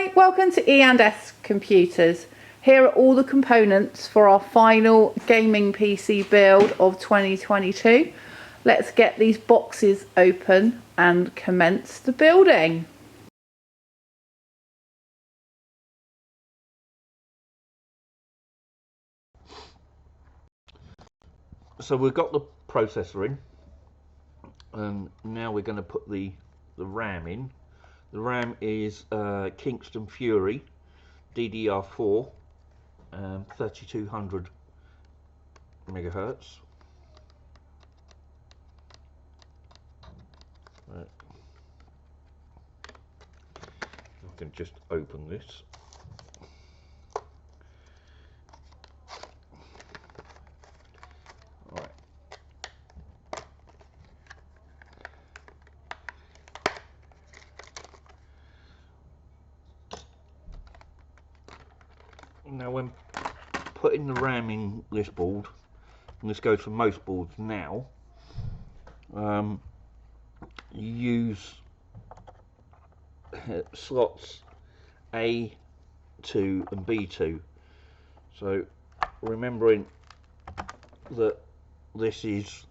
Hi, welcome to E&S Computers. Here are all the components for our final gaming PC build of 2022. Let's get these boxes open and commence the building. So we've got the processor in, and now we're going to put the RAM in. The RAM is Kingston Fury DDR4, 3200 megahertz. Right. I can just open this. Right. Now when putting the RAM in this board, and this goes for most boards now, you use slots A2 and B2. So remembering that this is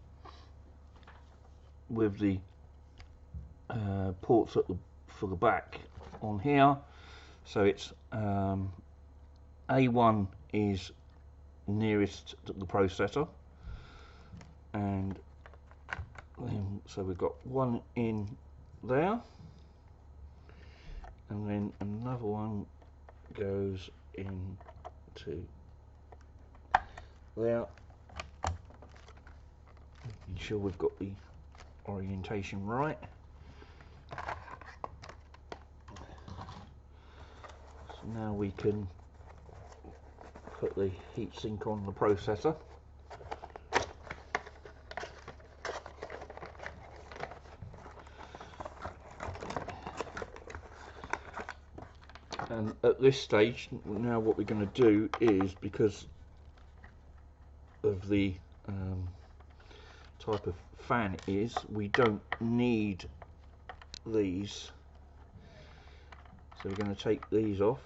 with the ports at for the back on here, so it's A1 is nearest to the processor, and then so we've got one in there, and then another one goes into there. Making sure we've got the orientation right. So now we can put the heatsink on the processor. And at this stage, now what we're going to do is, because of the type of fan it is, we don't need these. So we're going to take these off.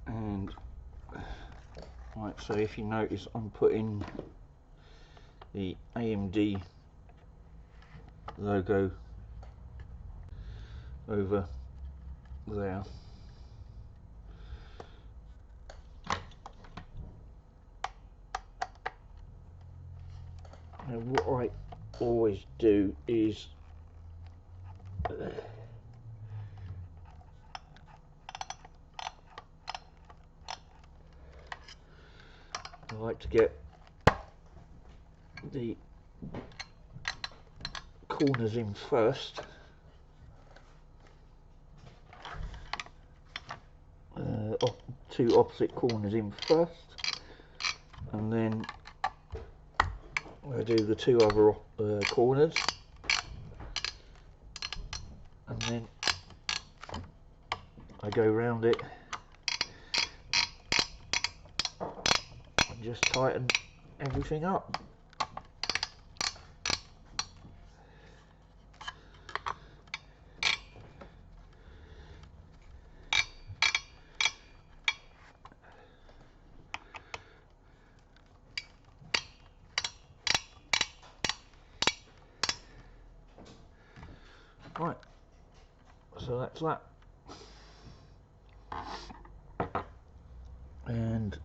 And right, so if you notice, I'm putting the AMD logo over there. Now what I always do is I like to get the corners in first, two opposite corners in first, and then I do the two other corners, and then I go round it and just tighten everything up. Right, so that's that. And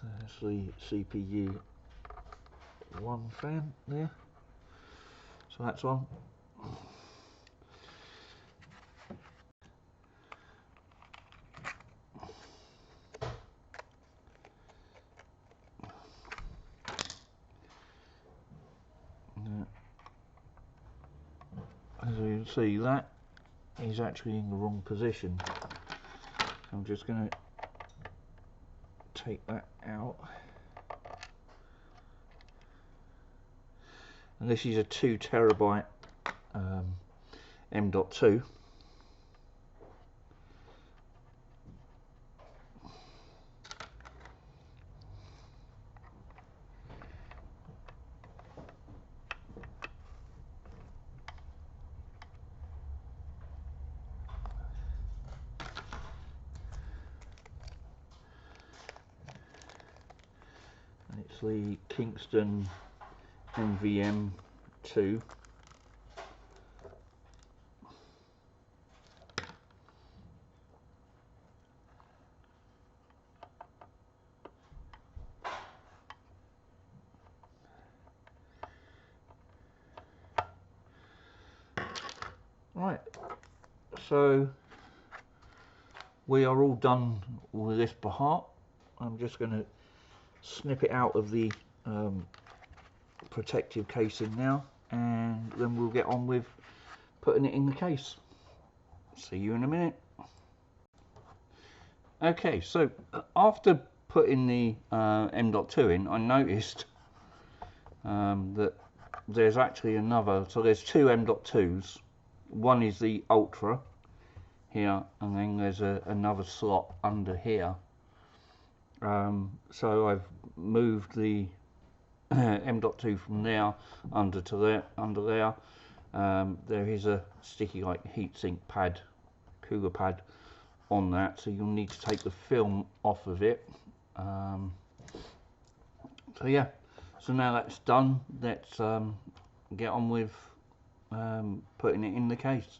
there's the CPU one fan there, so that's on. As you can see, that is actually in the wrong position. I'm just going to take that out. And this is a 2 terabyte M.2. And it's the Kingston NVM2. Right, so we are all done with this part. I'm just going to snip it out of the protective casing now, and then we'll get on with putting it in the case. See you in a minute. Okay, so after putting the M.2 in, I noticed that there's actually another, so there's 2 M.2s. One is the Ultra here, and then there's another slot under here. So I've moved the M.2 from there under there. There is a sticky like heatsink pad, cooler pad on that, so you'll need to take the film off of it. So yeah, so now that's done, let's get on with putting it in the case.